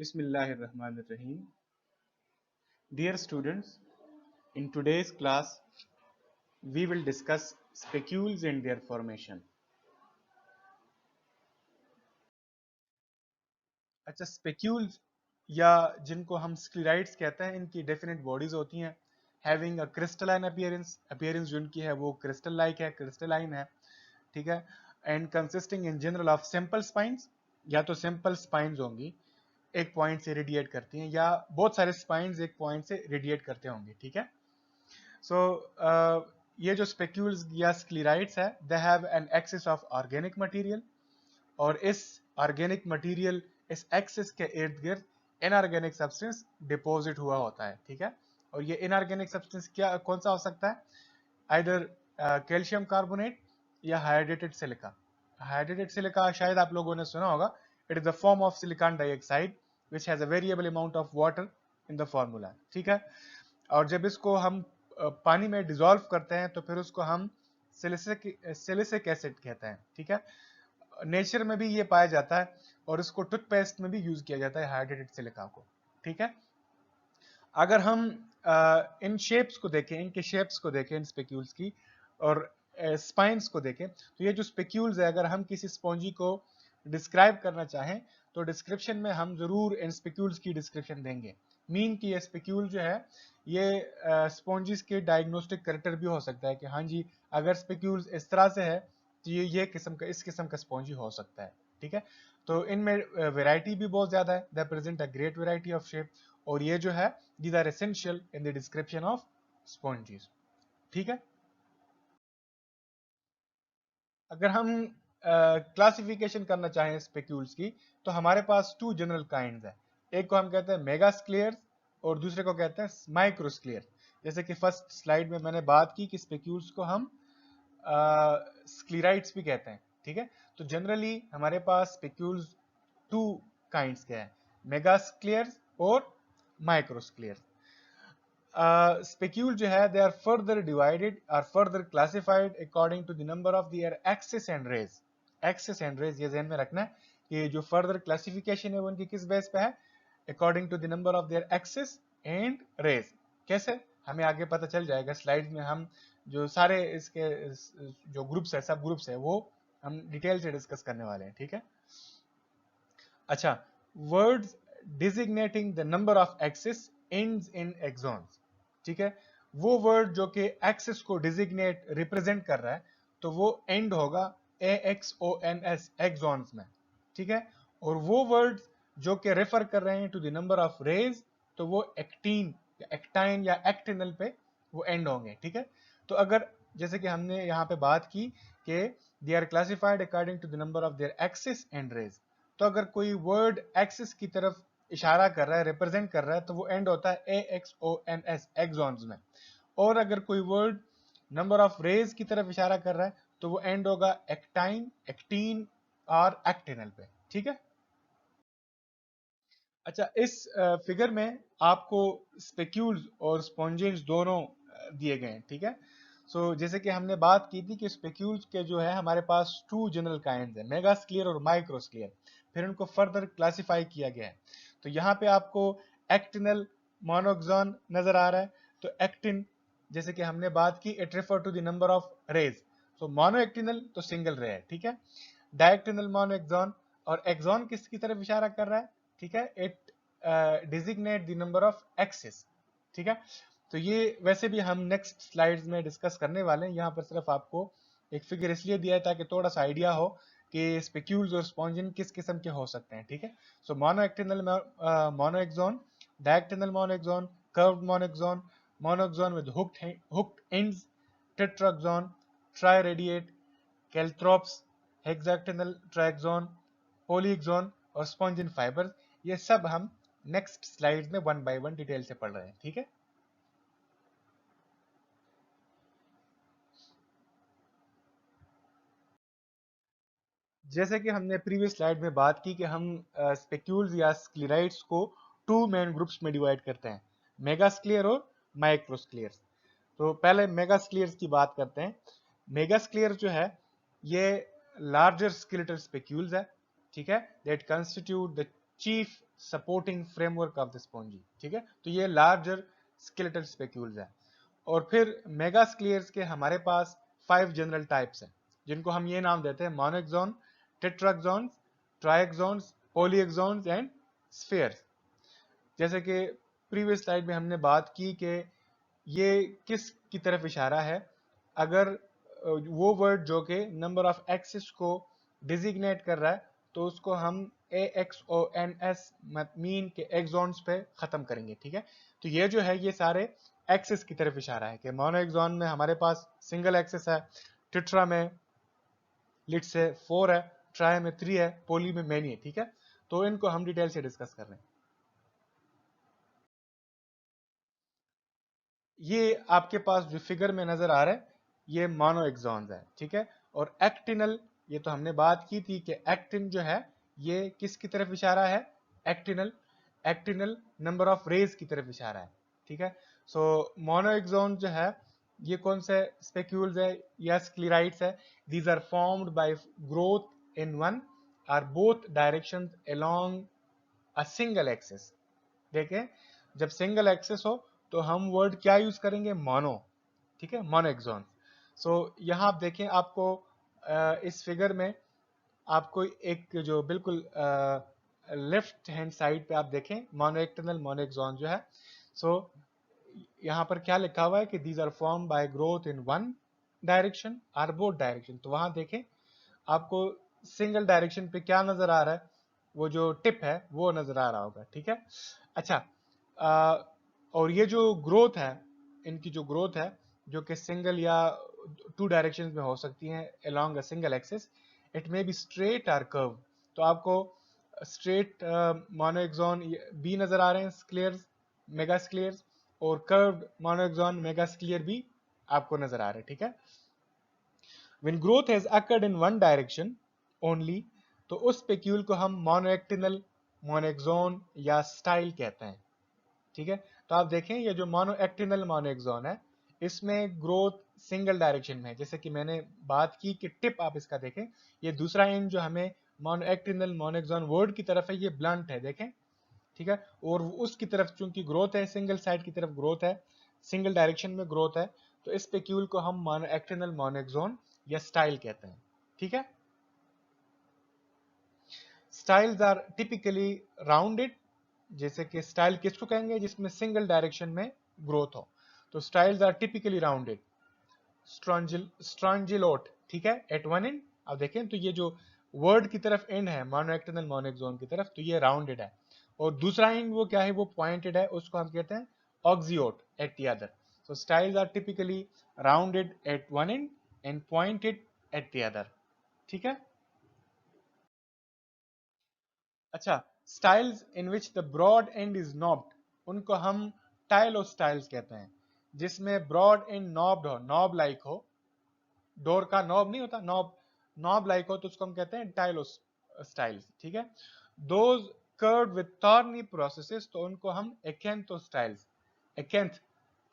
Bismillahirrahmanirrahim. Dear students, in today's class, we will discuss specules and their formation. अच्छा, spicules या जिनको हम sclereids कहते हैं, इनकी डेफिनेट बॉडीज होती हैं हैविंग अ क्रिस्टलाइन अपीयरेंस जो इनकी है वो क्रिस्टल लाइक है, क्रिस्टलाइन है, ठीक है, and consisting in general of simple spines, या तो सिंपल स्पाइंस होंगी एक पॉइंट से रेडिएट करती हैं, या बहुत सारे स्पाइंस एक पॉइंट से रेडिएट करते होंगे, ठीक है। सो ये जो स्पेक्यूल्स या स्क्लेराइड्स है, they have an axis of organic material, और इस ऑर्गेनिक मटेरियल इस एक्सिस के इर्द गिर्द इनऑर्गेनिक सब्सटेंस डिपॉजिट हुआ होता है, ठीक है। और ये इनऑर्गेनिक सब्सटेंस क्या कौन सा हो सकता है? आइदर कैल्शियम कार्बोनेट या हाइड्रेटेड सिलिका। हाइड्रेटेड सिलिका शायद आप लोगों ने सुना होगा, it is the form of silicon dioxide which has a variable amount of water in the formula, ठीक है। और जब इसको हम पानी में डिजोल्व करते हैं तो फिर उसको हम सिलिसिक एसिड कहते हैं, ठीक है। नेचर में भी ये पाया जाता है और इसको टूथपेस्ट में भी यूज किया जाता है हाइड्रेटेड सिलिका को, ठीक है। अगर हम इन शेप्स को देखें, इनके शेप्स को देखें, इन स्पेक्यूल्स की और स्पाइंस को देखें, तो ये जो स्पेक्यूल्स है, अगर हम किसी स्पॉन्जी को डिस्क्राइब करना चाहें तो डिस्क्रिप्शन में हम जरूर इन स्पेक्यूल्स की डिस्क्रिप्शन देंगे। मीन कि ये स्पेक्यूल जो है ये स्पॉन्जिस के डायग्नोस्टिक कैरेक्टर भी हो सकता है कि हाँ जी, अगर स्पेक्यूल्स इस तरह से है तो ये किस्म का इस किस्म का स्पॉन्जी हो सकता है, ठीक है। तो इनमें वैरायटी भी बहुत ज्यादा है, दे present a great variety of shape, और ये जो है these are essential in the description of sponges, ठीक है। अगर हम क्लासिफिकेशन करना चाहें स्पेक्यूल्स की, तो हमारे पास टू जनरल काइंड्स है। एक को हम कहते हैं मेगा स्क्लेयर्स और दूसरे को कहते हैं माइक्रो स्क्लेयर। जैसे कि फर्स्ट स्लाइड में मैंने बात की कि स्पेक्यूल्स को हम स्क्लेराइड्स भी कहते हैं, ठीक है। तो जनरली हमारे पास स्पेक्यूल्स टू काइंड्स के हैं, मेगा स्क्लेयर्स और माइक्रो स्क्लेयर्स। स्पेक्यूल जो है they are further divided or further classified according to the number of their axes and rays. Axes and rays ये ध्यान में रखना है कि जो फर्दर क्लासिफिकेशन है वो उनकी किस बेस पे है? According to the number of their axes and rays. कैसे? हमें आगे पता चल जाएगा स्लाइड में। हम जो सारे इसके जो ग्रुप्स है, सब ग्रुप्स है, वो हम डिटेल से डिस्कस करने वाले हैं, ठीक है। अच्छा, words designating the number of axes ends in axons, ठीक है। वो वर्ड जो कि एक्सिस को डिजिग्नेट रिप्रेजेंट कर रहा है तो वो एंड होगा AXONS एक्सॉन्स में, ठीक है। और वो वर्ड्स जो कि रेफर कर रहे हैं to the number of rays तो वो एक्टीन या एक्टाइन या एक्टिनल पे वो एंड होंगे, ठीक है। तो अगर जैसे कि हमने यहाँ पे बात की कि they are classified according to the number of their axes and rays, तो अगर कोई वर्ड एक्सिस की तरफ इशारा कर रहा है, रिप्रेजेंट कर रहा है, तो वो एंड होता है AXONS एक्सॉन्स में। और अगर कोई वर्ड नंबर ऑफ रेज की तरफ इशारा कर रहा है तो वो एंड होगा एक्टाइन, एक्टीन और एक्टिनल पे, ठीक है। अच्छा, इस फिगर में आपको स्पेक्यूल्स और स्पॉन्जेंस दोनों दिए गए हैं, ठीक है। सो जैसे कि हमने बात की थी कि स्पेक्यूल्स के जो है हमारे पास टू जनरल काइंड्स हैं, मेगा स्क्लेयर और माइक्रो स्क्लेयर। फिर उनको फर्दर क्लासिफाई किया गया है। तो यहाँ पे आपको एक्टिनल मोनोक्सॉन नजर आ रहा है। तो एक्टिन, जैसे कि हमने बात की, it refer to the number of rays. So monactinal तो सिंगल रे है, ठीक है। डायक्टिनल मोनो एक्सॉन, और एक्सॉन किसकी तरफ इशारा कर रहा है? ठीक है, it designate the number of axis, ठीक है। तो ये वैसे भी हम नेक्स्ट स्लाइड्स में डिस्कस करने वाले हैं। यहाँ पर सिर्फ आपको एक फिगर इसलिए दिया है ताकि थोड़ा सा आइडिया हो कि स्पेक्यूल्स और स्पॉन्जिन किस किस्म के हो सकते हैं, ठीक है। सो मोनोएक्टिनल मोनोएक्सॉन, डायक्टिनल मोनोएक्सॉन, कर्व्ड मोनोएक्सॉन, मोनोएक्सॉन विद हुक्ड एंड्स, टेट्राक्सॉन, ट्राइरेडिएट, कैल्थ्रोप्स, हेक्साक्टिनल ट्रायक्सॉन, पॉलीएक्सॉन और स्पॉन्जिन फाइबर। ये सब हम नेक्स्ट स्लाइड में वन बाय वन डिटेल से पढ़ रहे हैं, ठीक है। जैसे कि हमने प्रीवियस स्लाइड में बात की कि हम स्पेक्यूल्स या स्क्लेराइड्स को टू मेन ग्रुप्स में डिवाइड करते हैं, मेगा स्क्लेयर और माइक्रो स्क्लेयर। तो पहले मेगा स्क्लेयर्स की बात करते हैं। मेगा स्क्लेयर जो है ये लार्जर स्केलेटल स्पेक्यूल्स है, ठीक है, that constitute the chief supporting framework of the spongy, ठीक है। तो ये लार्जर स्केलेटल स्पेक्यूल्स है। और फिर मेगास्क्लियर्स के हमारे पास 5 जनरल टाइप्स हैं, जिनको हम ये नाम देते हैं मोनोएक्सॉन, टेट्राक्सॉन्स, ट्राइएक्सॉन्स, पॉलीएक्सॉन्स एंड स्फीयर्स। जैसे कि प्रीवियस स्लाइड में हमने बात की कि ये किस की तरफ इशारा है। अगर वो वर्ड जो कि नंबर ऑफ एक्सिस को डिजिग्नेट कर रहा है तो उसको हम AXONS मीन के एक्सॉन्स पे खत्म करेंगे, ठीक है। तो ये जो है ये सारे एक्सिस की तरफ इशारा है कि मोनोएक्सॉन में हमारे पास सिंगल एक्सिस है, टेट्रा में लिट से 4 है, ट्राई में 3 है, पोली में मैनी है, ठीक है। तो इनको हम डिटेल से डिस्कस कर रहे हैं। ये आपके पास जो फिगर में नजर आ रहा है ये मोनोएक्सॉन्स है, ठीक है। और एक्टिनल, ये तो हमने बात की थी कि एक्टिन जो है ये किसकी तरफ इशारा है, एक्टिनल, एक्टिनल नंबर ऑफ रेज की तरफ इशारा है, ठीक है। सो मोनोएक्सॉन जो है ये कौन से स्पेक्यूल्स है या स्क्लेराइड्स है, these are formed by growth in one or both directions along a single axis. देखें, जब सिंगल एक्सेस हो तो हम वर्ड क्या यूज करेंगे, मोनो, ठीक है, मोनोएक्सॉन। सो यहाँ आप देखें, आपको इस फिगर में आपको एक जो बिल्कुल लेफ्ट हैंड साइड पे आप देखें मोनोएक्टर्नल मोनोएक्सॉन जो है। सो यहाँ पर क्या लिखा हुआ है कि these are form by growth in one direction or both direction. तो वहां देखें आपको सिंगल डायरेक्शन पे क्या नजर आ रहा है, वो जो टिप है वो नजर आ रहा होगा, ठीक है। अच्छा, और ये जो ग्रोथ है, इनकी जो ग्रोथ है जो कि सिंगल या 2 डायरेक्शन में हो सकती हैं along a single axis, it may be straight और कर्व। तो आपको स्ट्रेट मोनोएक्सॉन भी नजर आ रहे हैं, स्क्लेयर्स, मेगा स्क्लेयर्स, और कर्व्ड मोनोएक्सॉन मेगा स्क्लेयर भी आपको नजर आ रहे हैं, ठीक है। When growth has occurred in one direction only, तो उस स्पेक्यूल को हम मोनोएक्टिनल मोनोएक्सॉन या स्टाइल कहते हैं, ठीक है। तो आप देखें ये जो मोनोएक्टिनल मोनोएक्सॉन है इसमें ग्रोथ सिंगल डायरेक्शन में है। जैसे कि मैंने बात की कि टिप आप इसका देखें, ये दूसरा एंड जो हमें मोनोएक्टिनल मोनोएक्सॉन वर्ड की तरफ है ये ब्लंट है, देखें, ठीक है। और उसकी तरफ चूंकि ग्रोथ है, सिंगल साइड की तरफ ग्रोथ है, सिंगल डायरेक्शन में ग्रोथ है, तो इस स्पेक्यूल को हम मोनोएक्टिनल मोनोएक्सॉन या स्टाइल कहते हैं, ठीक है। स्टाइल्स आर टिपिकली राउंडेड, जैसे कि स्टाइल किसको कहेंगे, जिसमें सिंगल डायरेक्शन में ग्रोथ हो। तो स्टाइल्स आर टिपिकली राउंडेड, स्ट्रॉन्जिलोट, ठीक है, एट वन एंड। अब देखें तो ये जो वर्ड की तरफ एंड है मोनोएक्टिनल मोनोएक्सॉन की तरफ, तो ये राउंडेड है। और दूसरा एंड वो क्या है, वो पॉइंटेड है, उसको हम कहते हैं ऑक्सियोट at the other. So styles are typically rounded at one end and pointed at the other, ठीक है। अच्छा, styles in which the broad end is knobbed, उनको हम टाइलो स्टाइल्स कहते हैं, जिसमें ब्रॉड एंड नॉब्ड हो, नॉब लाइक हो, डोर का नॉब नहीं होता, नॉब, नॉब लाइक हो, तो उसको हम कहते हैं टाइलो स्टाइल्स, ठीक है। Those curved with thorny processes, तो उनको हम एकेंथो स्टाइल्स, एकेंथ,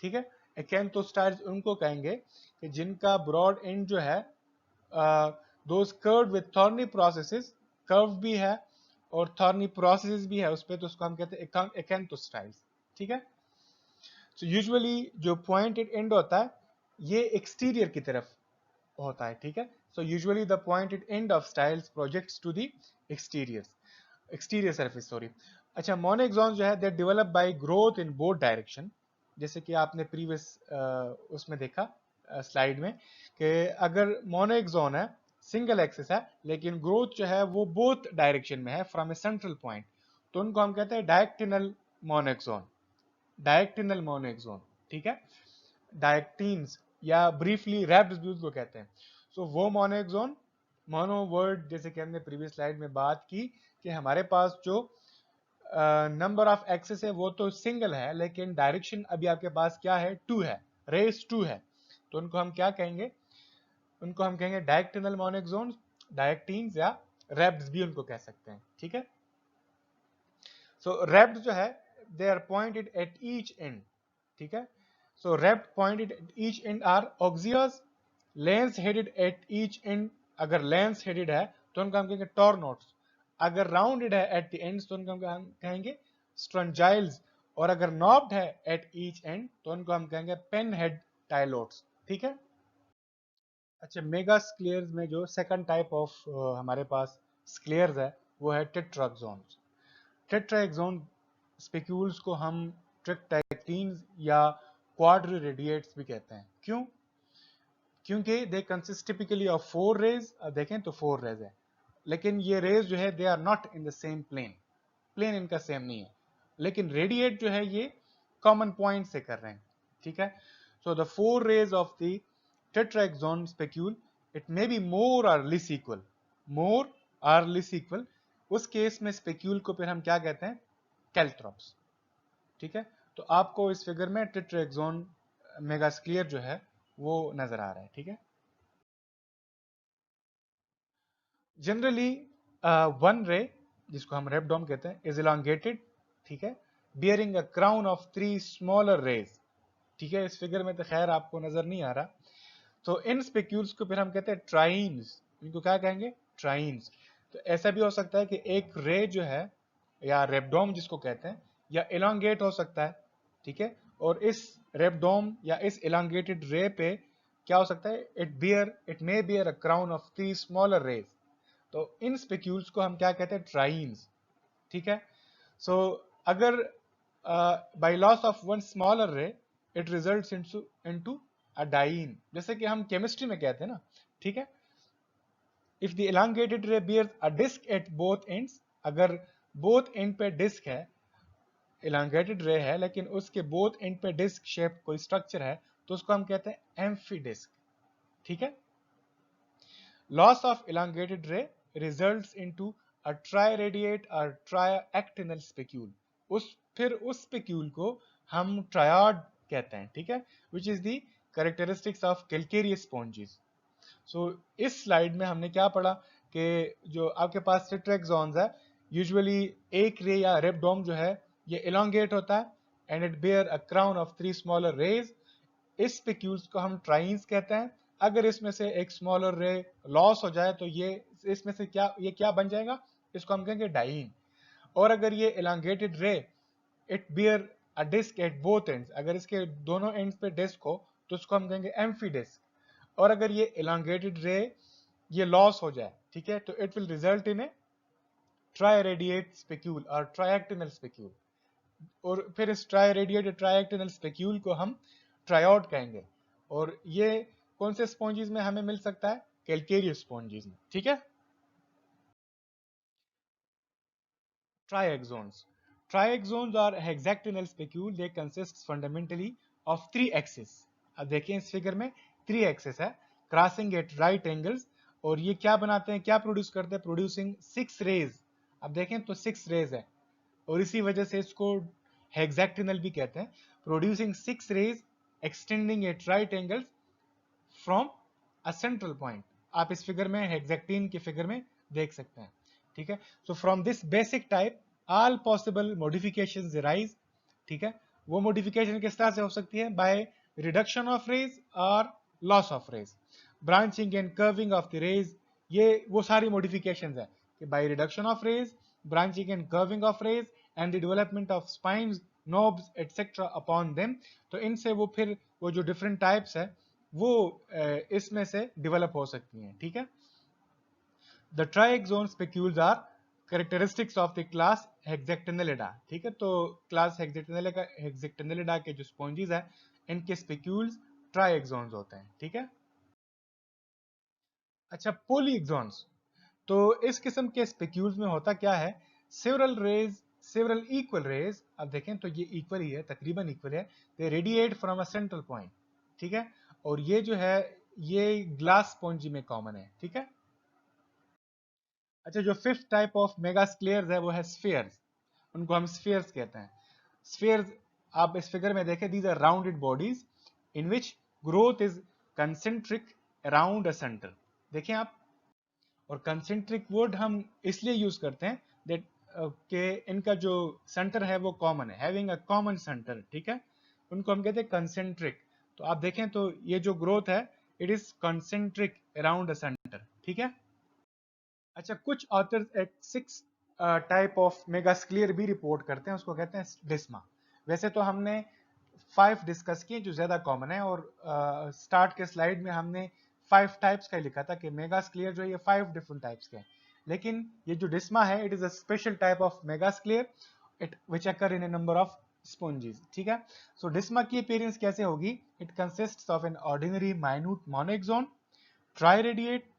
ठीक है, एकेंथो स्टाइल्स उनको कहेंगे कि जिनका ब्रॉड एंड जो है those curved with thorny processes, curve भी है और थॉर्नी प्रोसेसेस भी है उस पे, तो उसको हम कहते हैं एकेंथो स्टाइल्स, ठीक है। सो यूजुअली जो पॉइंटेड एंड होता है ये एक्सटीरियर की तरफ होता है, ठीक है। So usually the pointed end of styles projects to the exterior, exterior surface, sorry. अच्छा, मोनोएक्सॉन जो है they develop by growth in both direction, जैसे कि आपने प्रीवियस उसमें देखा स्लाइड में कि अगर मोनोएक्सॉन है, सिंगल एक्सिस है, लेकिन ग्रोथ जो है वो बोथ डायरेक्शन में है फ्रॉम ए सेंट्रल पॉइंट, तो उनको हम कहते हैं डायरेक्टिनल मोनोएक्सॉन, डायरेक्टिनल मोनोएक्सॉन, ठीक है। डायरेक्टिन्स या ब्रीफली रैप्ड भी उसको कहते हैं। सो वो मोनोएक्सॉन, मोनो वर्ड जैसे कि हमने प्रीवियस स्लाइड में बात की कि हमारे पास जो नंबर ऑफ एक्सेस है वो तो सिंगल है, लेकिन डायरेक्शन अभी आपके पास क्या है, 2 है, रेस 2 है, तो उनको हम क्या कहेंगे, उनको हम कहेंगे डायरेक्टिनल मोनोएक्सॉन, डायरेक्टिन्स या रैप्ड भी उनको कह सकते हैं, ठीक है। सो रैप्ड जो है they are pointed at each end, ठीक है। So rhabd pointed at each end are oxeas, lens headed at each end, अगर लेंस हेडेड है तो उनको हम कहेंगे टॉर्नोट्स, अगर राउंडेड है एट द एंड्स तो उनको हम कहेंगे स्ट्रंजाइल्स, और अगर नॉब्ड है एट ईच एंड तो उनको हम कहेंगे पेन हेड टाइलोट्स। ठीक है। अच्छा, मेगा स्क्लेयर्स में जो सेकंड टाइप ऑफ हमारे पास स्क्लेयर्स है वो है टेट्राक्सोन्स। टेट्राक्सोन स्पेक्यूल्स को हम ट्रिप्टाइटीन्स या क्वाड्रिरेडिएट्स भी कहते हैं। क्यों? क्योंकि they consist typically of 4 rays. देखें तो 4 रेज है, लेकिन ये रेज जो है they are not in the same plane, plane इनका सेम नहीं है, लेकिन रेडिएट जो है ये कॉमन पॉइंट से कर रहे हैं। ठीक है। So the 4 rays of the tetraxon spicule it may be more और लेस इक्वल, मोर और लेस इक्वल। उस केस में स्पेक्यूल को फिर हम क्या कहते हैं? कैल्ट्रॉप्स। ठीक है। तो आपको इस फिगर में टेट्राक्सोन मेगास्क्लियर जो है वो नजर आ रहा है। ठीक है। जनरली वन रे, जिसको हम रेबडोम कहते हैं, इज इलांगेटेड। ठीक है। Bearing a crown of 3 smaller rays. ठीक है। इस फिगर में तो खैर आपको नजर नहीं आ रहा। तो इन स्पेक्यूल्स को फिर हम कहते हैं ट्राइन्स। इनको क्या कहेंगे? ट्राइन्स। तो ऐसा भी हो सकता है कि एक रे जो है, या रेबडोम जिसको कहते हैं, या इलांगेट हो सकता है। ठीक है। और इस रेबडोम या इस इलांगेटेड रे पे क्या हो सकता है? It may bear a crown of 3 smaller rays. तो इन स्पेक्यूल्स को हम क्या कहते हैं? ट्राइन्स। ठीक है। सो अगर by loss of one smaller ray it results into a diaene, जैसे कि हम केमिस्ट्री में कहते हैं ना। ठीक है। If the elongated ray bears a disk at both ends, अगर बोथ एंड पे डिस्क है, elongated ray है लेकिन उसके बोथ एंड पे डिस्क शेप कोई स्ट्रक्चर है, तो उसको हम कहते हैं एम्फी डिस्क। ठीक है। Loss of elongated ray results into a triradiate or triactinal specule. फिर उस स्पेक्यूल को हम ट्रायड कहते हैं। ठीक है। Which is the characteristics of calcareous sponges. So इस स्लाइड में हमने क्या पढ़ा कि जो आपके पास टेट्राक्सोन्स है, यूजुअली एक रे या रेबडोम जो है ये इलोंगेट होता है and it bear a crown of 3 smaller rays. इस स्पेक्यूल्स को हम ट्राइन्स कहते हैं। अगर इसमें से एक स्मॉलर रे लॉस हो जाए तो ये इसमें से क्या बन जाएगा? इसको हम कहेंगे डाइन। और अगर ये elongated ray it bear a disc at both ends, अगर इसके दोनों एंड्स पे डिस्क हो तो उसको हम कहेंगे एम्फी डिस्क। और अगर ये elongated रे ये लॉस हो जाए, ठीक है, तो इट विल रिजल्ट इन ए ट्राइरेडिएट स्पेक्यूल और ट्राइएक्टिनल स्पेक्यूल। और फिर इस ट्राइरेडिएट ट्राइएक्टिनल स्पेक्यूल को हम ट्रायोड कहेंगे। और ये कौन से स्पॉन्जीज में हमें मिल सकता है? कैलकेरियस स्पॉन्जीज में। ठीक है। Triaxons. Triaxons are hexagonal specule. They consist fundamentally of 3 axes. अब देखिए इस फिगर में 3 axes है क्रॉसिंग एट राइट एंगल्स, और ये क्या बनाते हैं, क्या प्रोड्यूस करते हैं? Producing 6 rays. अब देखें तो 6 रेज है, और इसी वजह से इसको हेक्साक्टिनल भी कहते हैं। Producing 6 rays extending at right angles from a central point. आप इस फिगर में हेक्सेक्टिन की फिगर में देख सकते हैं। ठीक है। So from this basic type all possible modifications arise. ठीक है। वो मॉडिफिकेशन किस तरह से हो सकती है? बाय रिडक्शन ऑफ रेज और loss of rays, branching and curving of the rays. ये वो सारी मॉडिफिकेशंस है कि by reduction of rays, branching and curving of rays and the development of spines, knobs etc upon them। तो इनसे वो फिर वो जो डिफरेंट टाइप्स है वो इसमें से डेवलप हो सकती हैं। ठीक है। The triaxon spicules are characteristics of the class Hexactinellida. ठीक है। तो क्लास हेक्सेक्टिनेलिडा के जो स्पॉन्जीज है इनके स्पेक्यूल्स ट्राइएक्सोन्स होते हैं। ठीक है। अच्छा, पॉलीएक्सोन्स। तो इस किस्म के स्पेक्यूल्स में होता क्या है? सेवरल इक्वल रेज, अब देखें तो ये इक्वल ही है, तकरीबन इक्वल है। They radiate from a central point. ठीक है। और ये जो है ये ग्लास स्पॉन्जी में कॉमन है। ठीक है। अच्छा, जो फिफ्थ टाइप ऑफ मेगा स्क्लेयर्स है वो है स्फीयर्स। उनको हम स्फीयर्स कहते हैं। स्फीयर्स आप इस फिगर में देखें, these are rounded bodies in which growth is concentric around a centre. देखें आप, और कंसेंट्रिक वर्ड हम इसलिए यूज करते हैं दैट कि इनका जो सेंटर है वो कॉमन है, हैविंग अ कॉमन सेंटर। ठीक है। उनको हम कहते हैं कंसेंट्रिक। तो आप देखें तो ये जो ग्रोथ है it is concentric around a centre. ठीक है। अच्छा, कुछ ऑथर्स एक 6 टाइप ऑफ मेगास्क्लियर भी रिपोर्ट करते हैं, उसको कहते हैं डिस्मा। वैसे तो हमने 5 डिस्कस किए जो ज्यादा कॉमन है, और स्टार्ट के स्लाइड में हमने 5 टाइप्स का लिखा था कि मेगास्क्लियर जो है ये 5 डिफरेंट टाइप्स के हैं। लेकिन ये जो डिस्मा है, it is a special type of megasclere it which occur in a number of sponges. ठीक है, सो डिस्मा की अपीयरेंस कैसे होगी? It consists of an ordinary minute monaxon, triradiate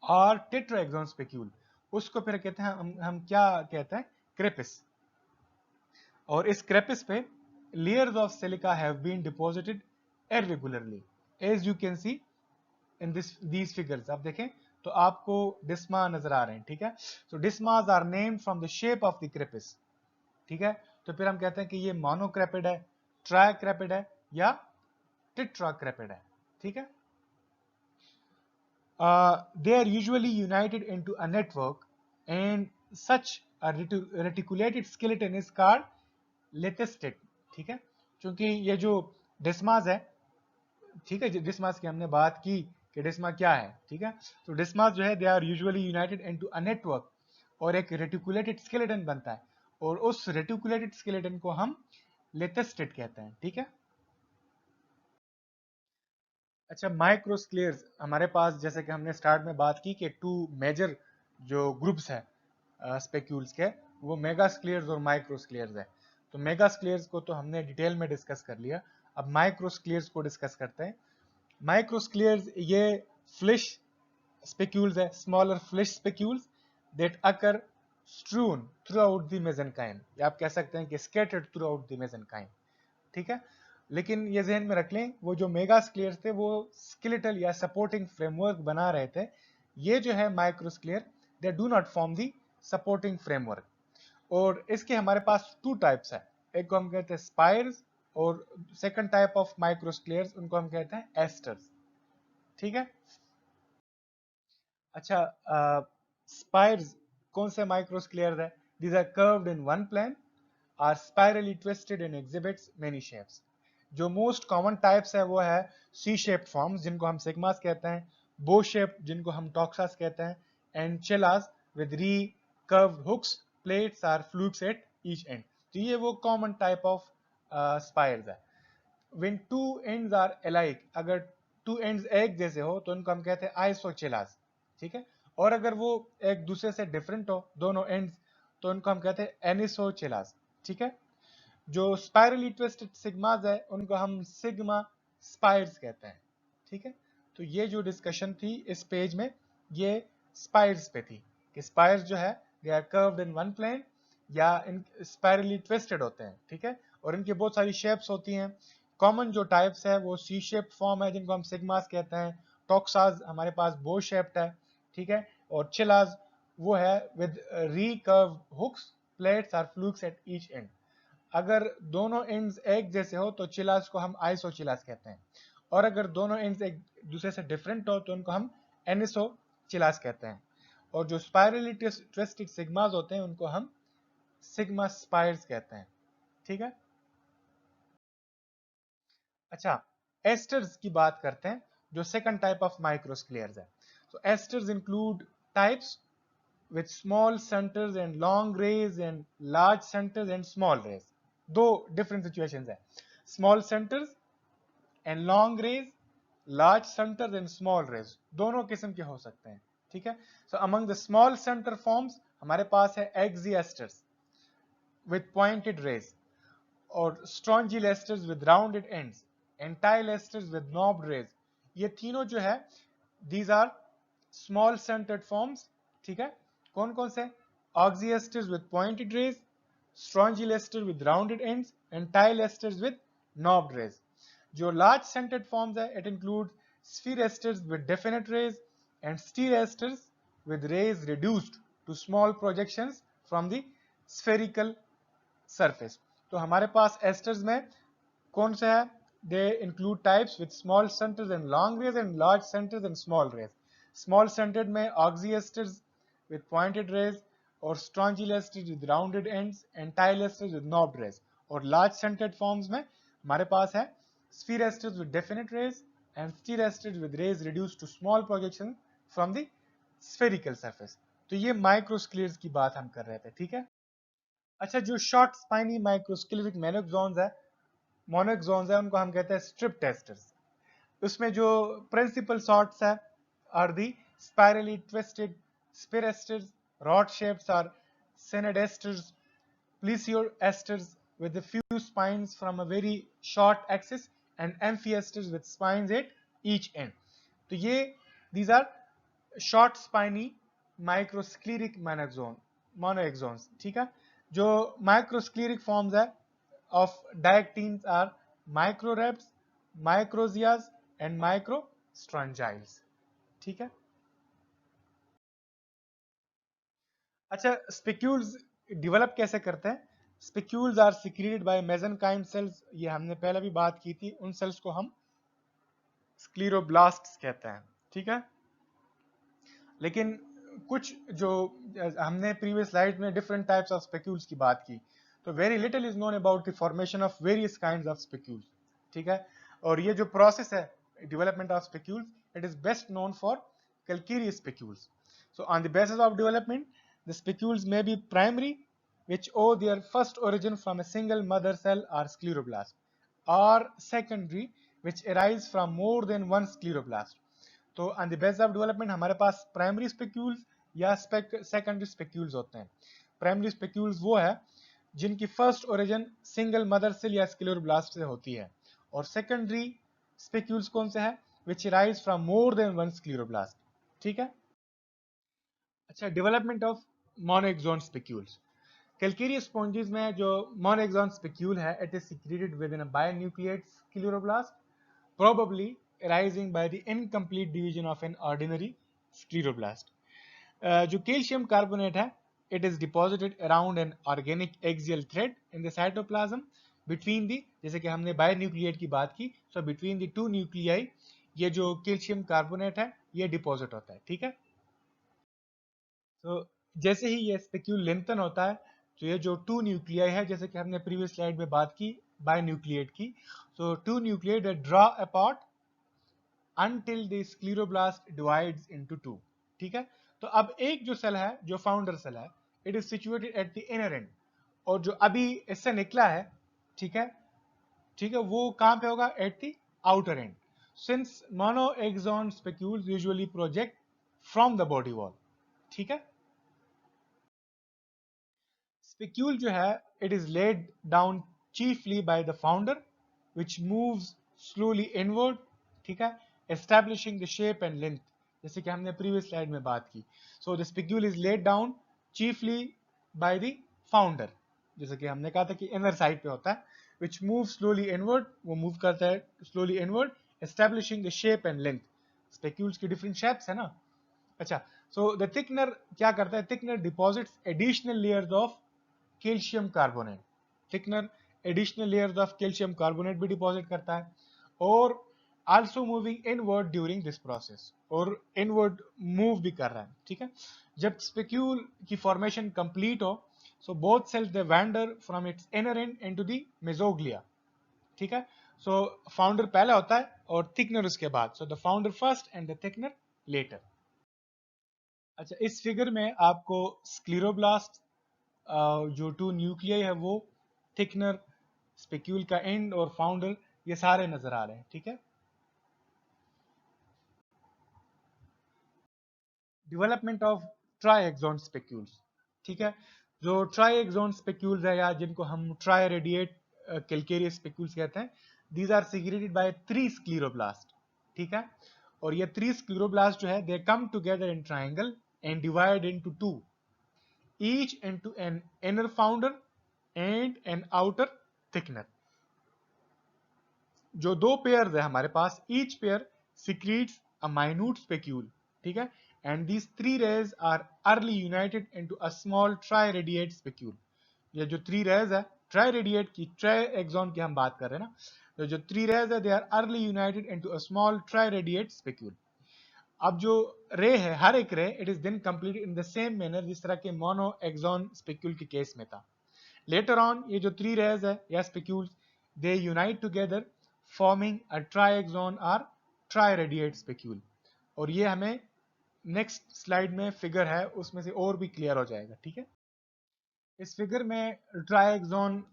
और टेट्राएक्सोन स्पेक्यूल। उसको फिर कहते हैं हम क्या कहते हैं? क्रेपिस। और इस क्रेपिस पे layers of silica have been deposited irregularly as you can see in these figures। आप देखें तो आपको डिस्मा नजर आ रहे हैं। ठीक है, so dismas are named from the shape of the crepis। ठीक है, तो फिर हम कहते हैं कि ये मोनोक्रेपिड है, ट्राइक्रेपिड है या टेट्राक्रेपिड है। ठीक है, they are usually united into a network and such a reticulated skeleton is called लेटेस्टेट। ठीक है, क्योंकि ये जो डिस्मास है, ठीक है, डिस्मास की हमने बात की कि डिस्मा क्या है। ठीक है, तो डिस्मास जो है they are usually united into a network और एक रेटिकुलेटेड स्केलेटन बनता है, और उस रेटिकुलेटेड स्केलेटन को हम लेटेस्टेट कहते हैं। ठीक है, अच्छा, माइक्रोस्क्लेयर्स हमारे पास, जैसे कि हमने स्टार्ट में बात की कि 2 मेजर जो ग्रुप्स है स्पेक्यूल्स के, वो मेगास्क्लेयर्स और माइक्रोस्क्लेयर्स है। तो मेगास्क्लेयर्स को तो हमने डिटेल में डिस्कस कर लिया, अब माइक्रोस्क्लेयर्स को डिस्कस करते हैं। माइक्रोस्क्लेयर्स ये फ्लिश स्पेक्यूल्स है, smaller flesh spicules that occur strewn throughout the mesenchyme, या आप कह सकते हैं कि scattered throughout the mesenchyme. ठीक है, लेकिन ये जहन में रख लें, वो जो मेगास्क्लेयर्स थे वो स्केलेटल या सपोर्टिंग फ्रेमवर्क बना रहे थे। ये जो है microsclere, they do not form the supporting framework. और इसके हमारे पास 2 टाइप्स है, एक को हम कहते हैं स्पायर्स, और सेकंड टाइप ऑफ माइक्रोस्क्लेयर्स उनको हम कहते हैं एस्टर्स। ठीक है, अच्छा, स्पायर्स कौन से माइक्रोस्क्लेयर्स है? These are curved in one plane, or spirally twisted and exhibits many shapes. जो मोस्ट कॉमन टाइप्स है वो है सी शेप्ड फॉर्म्स जिनको हम सिग्मास कहते हैं, बो शेप जिनको हम टॉक्सास कहते हैं, and chelas with recurved hooks, plates or flukes at each end. तो ये वो कॉमन टाइप ऑफ स्पायर्स है। when two ends are alike, अगर टू एंड्स एक जैसे हो तो उनको हम कहते हैं आइसोचेलास। ठीक है, और अगर वो एक दूसरे से डिफरेंट हो दोनों एंड्स, तो उनको हम कहते हैं एनिसोचेलास। ठीक है, जो स्पाइरली ट्विस्टेड सिग्मास है उनको हम सिग्मा स्पायर्स कहते हैं। ठीक है, तो ये जो डिस्कशन थी इस पेज में, ये स्पायर्स पे थी कि स्पायर्स जो है they are curved in one plane या इन स्पाइरली ट्विस्टेड होते हैं। ठीक है, और इनकी बहुत सारी शेप्स होती हैं। कॉमन जो टाइप्स है वो सी शेप्ड फॉर्म है जिनको हम सिग्मास कहते हैं, टॉक्सास हमारे पास बो शेप्ड है। ठीक है, और चिलास वो है with recurve hooks, plates or flukes at each end. अगर दोनों एंड्स एक जैसे हो तो चिलास को हम आइसोचिलास कहते हैं, और अगर दोनों एंड्स एक दूसरे से डिफरेंट हो तो उनको हम एनिसोचिलास कहते हैं। और जो स्पाइरली ट्विस्टेड सिग्मास होते हैं उनको हम सिग्मा स्पायर्स कहते हैं। ठीक है, अच्छा, एस्टर्स की बात करते हैं जो सेकंड टाइप ऑफ माइक्रोस्क्लेयर्स है। तो asters include types with small centers and long rays and large centers and small rays। दो different situations है, small centers and long rays, large centers and small rays, दोनों किस्म के हो सकते हैं। ठीक है, so among the small center forms हमारे पास है axiesters with pointed rays, और strongylesters with rounded ends, antilesters with knobbed rays। ये तीनों जो है these are small centered forms। ठीक है, कौन कौन से? oxyesters with pointed rays, strongylesters with rounded ends, and tilesters with knobbed rays। जो large centered forms है it includes spheresters with definite rays and steeresters with rays reduced to small projections from the spherical surface। तो हमारे पास asters में कौन से है? They include types with small centres and long rays and large centres and small rays. Small centred में oxyasters with pointed rays, और strongylasters with rounded ends, and tylasters with knobbed rays. और large centred forms में हमारे पास है spheresters with definite rays and steeresters with rays reduced to small projection from the spherical surface. तो ये माइक्रोस्क्लीरस की बात हम कर रहे थे, ठीक है। अच्छा, जो शॉर्ट स्पाइनी माइक्रोस्क्लेरिक मोनोक्सोन्स है उनको हम कहते हैं स्ट्रिप टेस्टर्स। उसमें जो प्रिंसिपल सॉर्ट्स है are the spirally twisted spirasters, rod shapes are sanidasters, plesioesters with a few spines from a very short axis and amphiesters with spines at each end. तो ये these are short spiny microscleric monoaxons, ठीक है। जो microscleric forms है of diactines are microrhabs, microzias and microstrongyles, ठीक है। अच्छा, spicules develop कैसे करते हैं? Spicules are secreted by mesenchyme cells, ये हमने पहले भी बात की थी। उन सेल्स को हम स्क्लीरोब्लास्ट्स कहते हैं, ठीक है। लेकिन कुछ जो हमने प्रीवियस स्लाइड में डिफरेंट टाइप्स ऑफ स्पिक्यूल्स की बात की, तो very little is known about the formation of various kinds of spicules, ठीक है। और ये जो प्रोसेस है development of spicules, it is best known for calcareous spicules. So on the basis of development, the spicules may be primary, which owe their first origin from a single mother cell or scleroblast, or secondary, which arise from more than one scleroblast. तो on the basis of development हमारे पास primary spicules या secondary spicules होते हैं। primary spicules वो है जिनकी first origin single mother cell या scleroblast से होती है, और सेकेंडरी स्पिक्यूल्स कौन से हैं? Which rise from more than one scleroblast, ठीक है। अच्छा, development of monaxon spicules. Calcareous sponges में जो मोनोएक्सोन स्पिक्यूल है, it is secreted within a binucleate scleroblast, probably arising by the incomplete division of an ordinary scleroblast. जो calcium carbonate है, it is deposited around an organic axial thread in the cytoplasm between the, जैसे कि हमने बायोन्यूक्लिएट की बात की, so between the two nuclei ये जो कैल्शियम कार्बोनेट है ये डिपॉजिट होता है, ठीक है। तो जैसे ही ये स्पेक्यूल लेंथन होता है, तो ये जो टू न्यूक्लियाई है, जैसे कि हमने प्रीवियस स्लाइड में बात की बायोन्यूक्लिएट की, so two nuclei that draw apart until the scleroblast divides into two, ठीक है। तो अब एक जो सेल है, जो फाउंडर सेल है, it is situated at the inner and, और जो अभी इससे निकला है, ठीक है, ठीक है, वो कहां पे होगा? At the outer end, since monaxon spicules usually project from the body wall, ठीक है। स्पिक्यूल जो है, it is laid down chiefly by the founder which moves slowly inward, ठीक है, establishing the shape and length, जैसे कि हमने previous slide में बात की। So the spicule is laid down chiefly by the founder, जैसे कि हमने कहा था कि इनर साइड पे होता है, विच मूव स्लोली इनवर्ड, वो मूव करता है slowly inward, establishing the shape and length. Spicules की डिफरेंट शेप्स है ना। अच्छा, सो द थिकनर क्या करता है? Thickener deposits additional layers of calcium carbonate, thickener additional layers of calcium carbonate भी डिपॉजिट करता है, और also moving inward during this process, और इनवर्ड मूव भी कर रहा है, ठीक है। जब स्पिक्यूल की फॉर्मेशन कंप्लीट हो, so both cells they wander from its inner end into the mesoglea, ठीक है। सो फाउंडर पहले होता है और थिकनर उसके बाद, so the founder first and the thickener later. अच्छा, इस फिगर में आपको स्क्लेरोब्लास्ट, जो टू न्यूक्लियाई है वो, थिकनर, स्पेक्यूल का एंड और फाउंडर, ये सारे नजर आ रहे हैं, ठीक है। डेवलपमेंट ऑफ ट्राइएक्सोन स्पेक्यूल्स, ठीक है। जो ट्राइएक्सोन स्पेक्यूल्स है, या जिनको हम ट्राई रेडिएट कैल्केरियस स्पेक्यूल्स कहते हैं, these are secreted by 3 scleroblast, ठीक है। और ये 3 स्क्लेरोब्लास्ट जो है, they come together in triangle and divide into 2, each into an inner founder and an outer thickener। जो दो पेयर है हमारे पास, each pair secretes a minute spicule, ठीक है, and these 3 rays are early united into a small triradiate spicule. ये जो 3 rays है, ट्राई रेडिएट की, ट्राई एक्सॉन की हम बात कर रहे हैं ना, तो जो 3 रेज है, they are early united into a small triradiate spicule. अब जो रे है, हर एक ray, it is then complete in the same manner जिस तरह के मोनो एक्सॉन स्पेक्यूल के केस में था। लेटर ऑन ये जो 3 रेज है या spicules, they unite together forming a triaxon और ट्राइरेडिएट स्पेक्यूल, और ये हमें नेक्स्ट स्लाइड में फिगर है उसमें से और भी क्लियर हो जाएगा, ठीक है। इस फिगर में ट्राइएक्सोन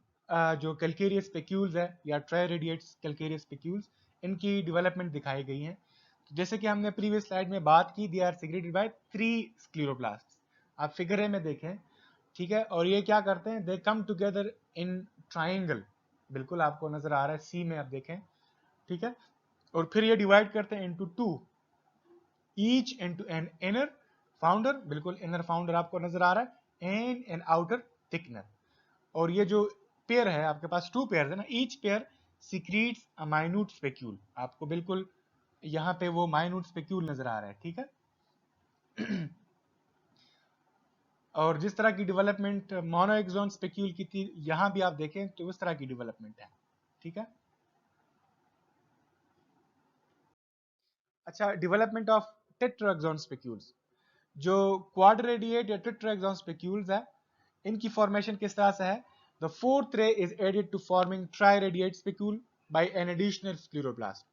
जो कैलकेरियस स्पेक्यूल्स है या ट्राइरेडिएट्स कैलकेरियस स्पेक्यूल्स, इनकी डेवलपमेंट दिखाई गई है। जैसे कि हमने प्रीवियस स्लाइड में बात की, they are secreted by 3 scleroblast. आप फिगर ए में देखें, ठीक है, और ये क्या करते हैं, दे कम टुगेदर इन ट्राइंगल, बिल्कुल आपको नजर आ रहा है सी में, आप देखें, ठीक है, और फिर ये डिवाइड करते हैं into 2, each into an inner founder, बिल्कुल इनर फाउंडर आपको नजर आ रहा है, एंड एन आउटर थिकनर। और ये जो पेयर है आपके पास, 2 पेयर है ना, each pair secretes a minute स्पेक्यूल, आपको बिल्कुल यहाँ पे वो माइन्यूट स्पेक्यूल नजर आ रहा है, ठीक है। और जिस तरह की डेवलपमेंट मोनोएक्सोन स्पेक्यूल की थी, यहां भी आप देखें तो उस तरह की डेवलपमेंट है, ठीक है। अच्छा, डेवलपमेंट ऑफ टेट्राएक्सोन स्पेक्यूल्स, जो क्वाड्रेडिएट या टेट्राएक्सोन स्पेक्यूल्स है, इनकी फॉर्मेशन किस तरह से है, the fourth ray is added to forming triradiate spicule by an additional scleroblast,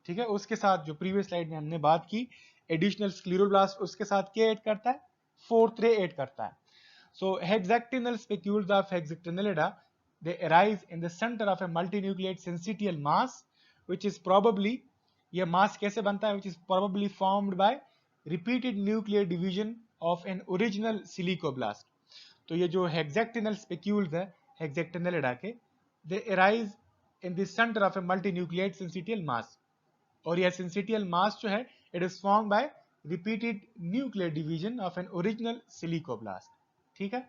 ठीक है। उसके साथ जो प्रीवियस स्लाइड में हमने बात की, एडिशनल स्क्लेरोब्लास्ट उसके साथ क्या ऐड करता है, फोर्थ रे ऐड करता है। So hexagonal spicules of Hexactinellida, they arise in the center of a multinucleate syncytial mass, which is probably, ये mass कैसे बनता है, which is probably formed by repeated nuclear division of an original silicoblast. तो ये जो hexagonal spicules है Hexactinellida के, they arise in the center of a multinucleate syncytial mass. और यह syncytial mass जो है, it is formed by repeated nuclear division of an original silicoblast. ठीक है।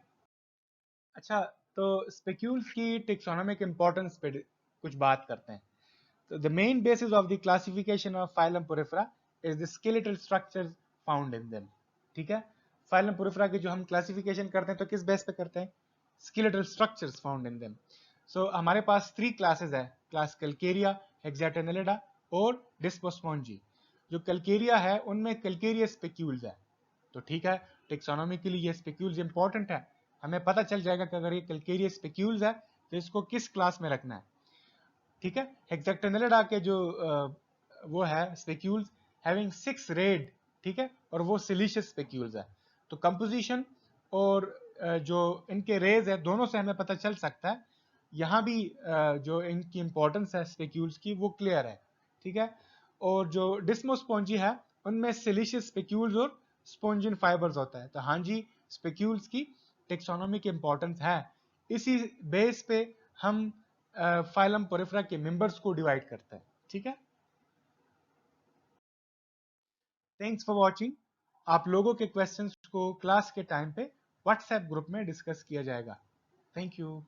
अच्छा, तो स्पेक्यूल्स की टेक्सोनोमिक इंपॉर्टेंस पे कुछ बात करते हैं। तो the main basis of the classification of phylum Porifera is the skeletal structures found in them, ठीक है। फाइलम पोरिफेरा की जो हम क्लासिफिकेशन करते हैं तो किस बेस पे करते हैं, skeletal structures found in them. So हमारे पास 3 क्लासेस है, क्लास कैलकेरिया, हेक्साटेनेलिडा और डिस्पोस्पोंजी। जो कैलकेरिया है उनमें कैलकेरियस स्पेक्यूल्स है, तो ठीक है, टेक्सोनोमी के लिए ये स्पेक्यूल्स इंपॉर्टेंट है, हमें पता चल जाएगा कि अगर ये कैलकेरियस स्पेक्यूल्स है तो इसको किस क्लास में रखना है, ठीक है। हेक्साटेनेलिडा के जो वो है स्पेक्यूल्स हैविंग 6 रेड, ठीक है, और वो सिलिशियस स्पेक्यूल्स है। तो कंपोजिशन और जो इनके रेज है दोनों से हमें पता चल सकता है, यहाँ भी जो इनकी इंपॉर्टेंस है स्पेक्यूल्स की वो क्लियर है, ठीक है। और जो डिस्मोस्पोंजी है उनमें सिलिशियस स्पेक्यूल्स और स्पोंजिन फाइबर्स होता है। तो हाँ जी, स्पेक्यूल्स की टेक्सोनोमी की इंपॉर्टेंस है, इसी बेस पे हम फाइलम पोरिफेरा के मेंबर्स को डिवाइड करता है, ठीक है। Thanks for watching. आप लोगों के क्वेश्चंस को क्लास के टाइम पे व्हाट्सएप ग्रुप में डिस्कस किया जाएगा। Thank you.